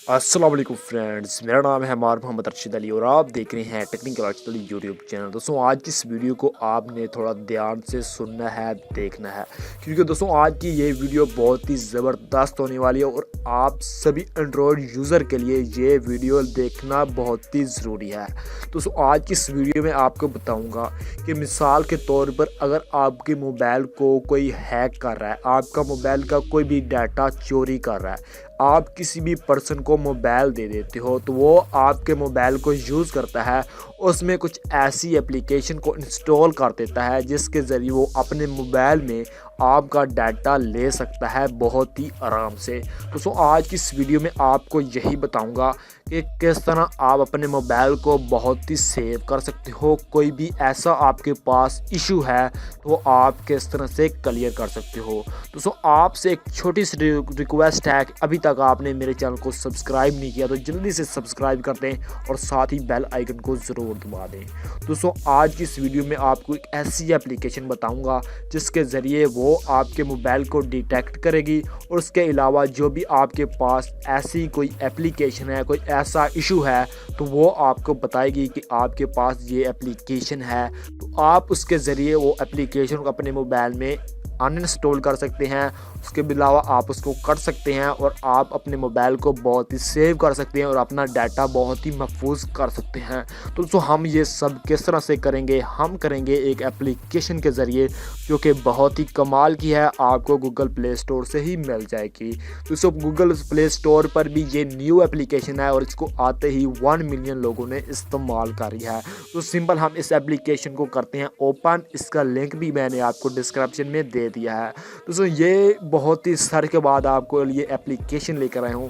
السلام علیکم فرینڈز، میرا نام ہے محمد ارشد علی اور آپ دیکھ رہے ہیں ٹیکنیکل ارشد علی یوٹیوب چینل۔ دوستوں آج کی اس ویڈیو کو آپ نے تھوڑا دھیان سے سننا ہے، دیکھنا ہے، کیونکہ دوستوں آج کی یہ ویڈیو بہت ہی زبردست ہونے والی ہے اور آپ سبھی اینڈرائیڈ یوزر کے لیے یہ ویڈیو دیکھنا بہت ہی ضروری ہے۔ دوستوں آج کی اس ویڈیو میں آپ کو بتاؤں گا کہ مثال کے طور پر اگر آپ کے موبائل کو کوئی ہیک کر رہا ہے، آپ کا موبائل کا کوئی بھی ڈیٹا چوری کر رہا ہے، آپ کسی بھی پرسن کو موبائل دے دیتے ہو تو وہ آپ کے موبائل کو یوز کرتا ہے، اس میں کچھ ایسی اپلیکیشن کو انسٹال کر دیتا ہے جس کے ذریعے وہ اپنے موبائل میں آپ کا ڈیٹا لے سکتا ہے بہت ہی آرام سے۔ تو آج کی اس ویڈیو میں آپ کو یہی بتاؤں گا کہ کس طرح آپ اپنے موبائل کو بہت ہی سیو کر سکتے ہو، کوئی بھی ایسا آپ کے پاس ایشو ہے تو وہ آپ کس طرح سے کلیئر کر سکتے ہو۔ دوستوں آپ سے ایک چھوٹی سی ریکویسٹ ہے کہ ابھی تک آپ نے میرے چینل کو سبسکرائب نہیں کیا تو جلدی سے سبسکرائب کر دیں اور ساتھ ہی بیل آئیکن کو ضرور دبا دیں۔ دوستوں آج کی اس ویڈیو میں آپ کو ایک ایسی اپلیکیشن بتاؤں گا جس کے ذریعے وہ آپ کے موبائل کو ڈیٹیکٹ کرے گی اور اس کے علاوہ جو بھی آپ کے پاس ایسی کوئی اپلیکیشن ہے، کوئی ایسا ایشو ہے تو وہ آپ کو بتائے گی کہ آپ کے پاس یہ اپلیکیشن ہے، تو آپ اس کے ذریعے وہ اپلیکیشن کو اپنے موبائل میں ان انسٹال کر سکتے ہیں۔ اس کے علاوہ آپ اس کو کر سکتے ہیں اور آپ اپنے موبائل کو بہت ہی سیو کر سکتے ہیں اور اپنا ڈیٹا بہت ہی محفوظ کر سکتے ہیں۔ تو ہم یہ سب کس طرح سے کریں گے؟ ہم کریں گے ایک اپلیکیشن کے ذریعے جو کہ بہت ہی کمال کی ہے، آپ کو گوگل پلے سٹور سے ہی مل جائے گی۔ تو گوگل پلے سٹور پر بھی یہ نیو اپلیکیشن ہے اور اس کو آتے ہی 1 ملین لوگوں نے استعمال کری ہے۔ تو سمپل ہم اس اپلیکیشن کو کرتے ہیں اوپن، اس کا لنک بھی میں نے آپ کو ڈسکرپشن میں دے دیا ہے۔ دوستوں یہ بہت ہی سر کے بعد آپ کو یہ اپلیکیشن لے کر آئے ہوں۔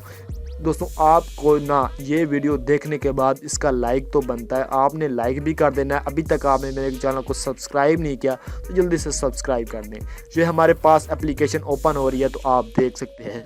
دوستوں آپ کو نا یہ ویڈیو دیکھنے کے بعد اس کا لائک تو بنتا ہے، آپ نے لائک بھی کر دینا ہے۔ ابھی تک آپ نے میرے چینل کو سبسکرائب نہیں کیا تو جلدی سے سبسکرائب کر دیں۔ یہ ہمارے پاس اپلیکیشن اوپن ہو رہی ہے تو آپ دیکھ سکتے ہیں۔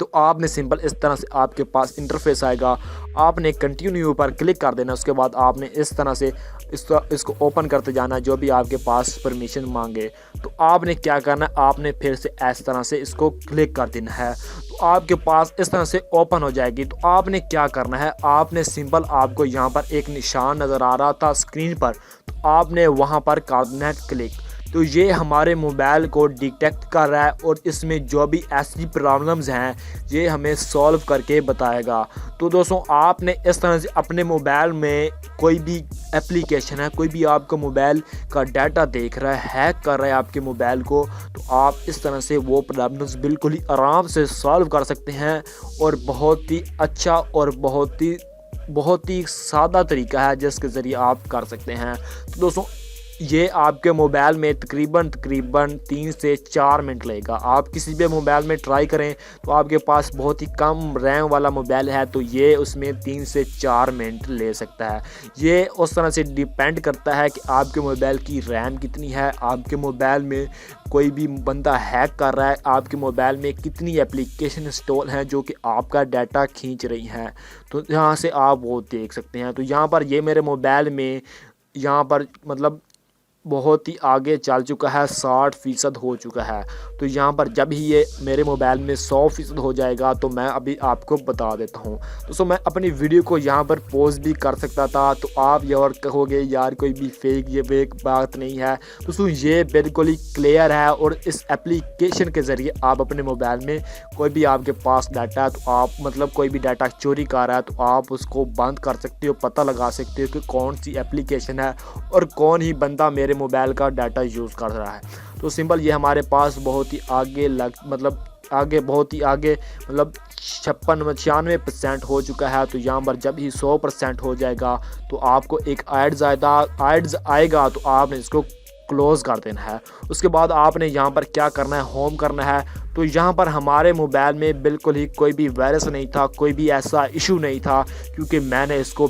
تو آپ نے سمپل اس طرح سے آپ کے پاس انٹرفیس آئے گا، آپ نے کنٹینیو پر کلک کر دینا، اس کے بعد آپ نے اس طرح سے اس کو اوپن کرتے جانا جو بھی آپ کے پاس پرمیشن مانگے۔ تو آپ نے کیا کرنا ہے، آپ نے پھر سے اس طرح سے اس کو کلک کر دینا ہے تو آپ کے پاس اس طرح سے اوپن ہو جائے گی۔ تو آپ نے کیا کرنا ہے، آپ نے سمپل آپ کو یہاں پر ایک نشان نظر آ رہا تھا اسکرین پر، تو آپ نے وہاں پر کر دینا ہے کلک۔ تو یہ ہمارے موبائل کو ڈیٹیکٹ کر رہا ہے اور اس میں جو بھی ایسی پرابلمز ہیں یہ ہمیں سولو کر کے بتائے گا۔ تو دوستوں آپ نے اس طرح سے اپنے موبائل میں کوئی بھی اپلیکیشن ہے، کوئی بھی آپ کا موبائل کا ڈیٹا دیکھ رہا ہے، ہیک کر رہا ہے آپ کے موبائل کو، تو آپ اس طرح سے وہ پرابلمز بالکل ہی آرام سے سولو کر سکتے ہیں اور بہت ہی اچھا اور بہت ہی سادہ طریقہ ہے جس کے ذریعے آپ کر سکتے ہیں۔ تو دوستوں یہ آپ کے موبائل میں تقریباً 3 سے 4 منٹ لگے گا۔ آپ کسی بھی موبائل میں ٹرائی کریں تو آپ کے پاس بہت ہی کم ریم والا موبائل ہے تو یہ اس میں 3 سے 4 منٹ لے سکتا ہے۔ یہ اس طرح سے ڈیپینڈ کرتا ہے کہ آپ کے موبائل کی ریم کتنی ہے، آپ کے موبائل میں کوئی بھی بندہ ہیک کر رہا ہے، آپ کے موبائل میں کتنی اپلیکیشن انسٹال ہیں جو کہ آپ کا ڈیٹا کھینچ رہی ہیں، تو یہاں سے آپ وہ دیکھ سکتے ہیں۔ تو یہاں پر یہ میرے موبائل میں یہاں پر مطلب بہت ہی آگے چل چکا ہے، 60% ہو چکا ہے۔ تو یہاں پر جب ہی یہ میرے موبائل میں 100% ہو جائے گا تو میں ابھی آپ کو بتا دیتا ہوں۔ دوستوں میں اپنی ویڈیو کو یہاں پر پوز بھی کر سکتا تھا تو آپ یار کہو گے یار کوئی بھی یہ فیک بات نہیں ہے۔ دوستوں یہ بالکل ہی کلیئر ہے اور اس اپلیکیشن کے ذریعے آپ اپنے موبائل میں کوئی بھی آپ کے پاس ڈیٹا ہے تو آپ کوئی بھی ڈیٹا چوری کر رہا ہے تو آپ اس کو بند کر سکتے ہو، پتہ لگا سکتے ہو کہ کون سی اپلیکیشن ہے اور کون ہی بندہ میرے موبائل کا ڈیٹا یوز کر رہا ہے۔ تو سمپل یہ ہمارے پاس بہت ہی آگے بہت ہی آگے 96% ہو چکا ہے۔ تو یہاں پر جب ہی 100% ہو جائے گا تو آپ کو ایک ایڈز آئے گا تو آپ نے اس کو کلوز کر دینا ہے۔ اس کے بعد آپ نے یہاں پر کیا کرنا ہے، ہوم کرنا ہے۔ تو یہاں پر ہمارے موبائل میں بالکل ہی کوئی بھی وائرس نہیں تھا، کوئی بھی ایسا ایشو نہیں تھا کیونکہ میں نے اس کو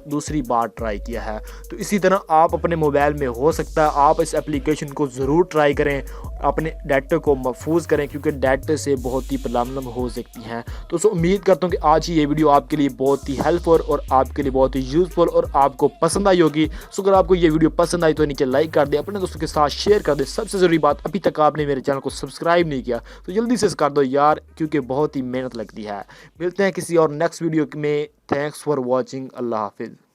دوسری بار ٹرائی کیا ہے۔ تو اسی طرح آپ اپنے موبائل میں ہو سکتا ہے، آپ اس اپلیکیشن کو ضرور ٹرائی کریں، اپنے ڈیٹا کو محفوظ کریں کیونکہ ڈیٹا سے بہت ہی پرابلم ہو سکتی ہیں۔ تو امید کرتا ہوں کہ آج ہی یہ ویڈیو آپ کے لیے بہت ہی ہیلپ فل اور آپ کے لیے بہت ہی یوزفل اور آپ کو پسند آئی ہوگی۔ اگر آپ کو یہ ویڈیو پسند آئی تو نیچے لائک کر دیں، اپنے دوستوں کے ساتھ شیئر کر دیں۔ سب سے ضروری بات، ابھی تک آپ نے میرے چینل کو سبسکرائب نہیں کیا تو جلدی سے کر دو یار، کیونکہ بہت ہی محنت لگتی ہے۔ ملتے ہیں کسی اور نیکسٹ ویڈیو میں، تھینکس فار واچنگ، اللہ حافظ۔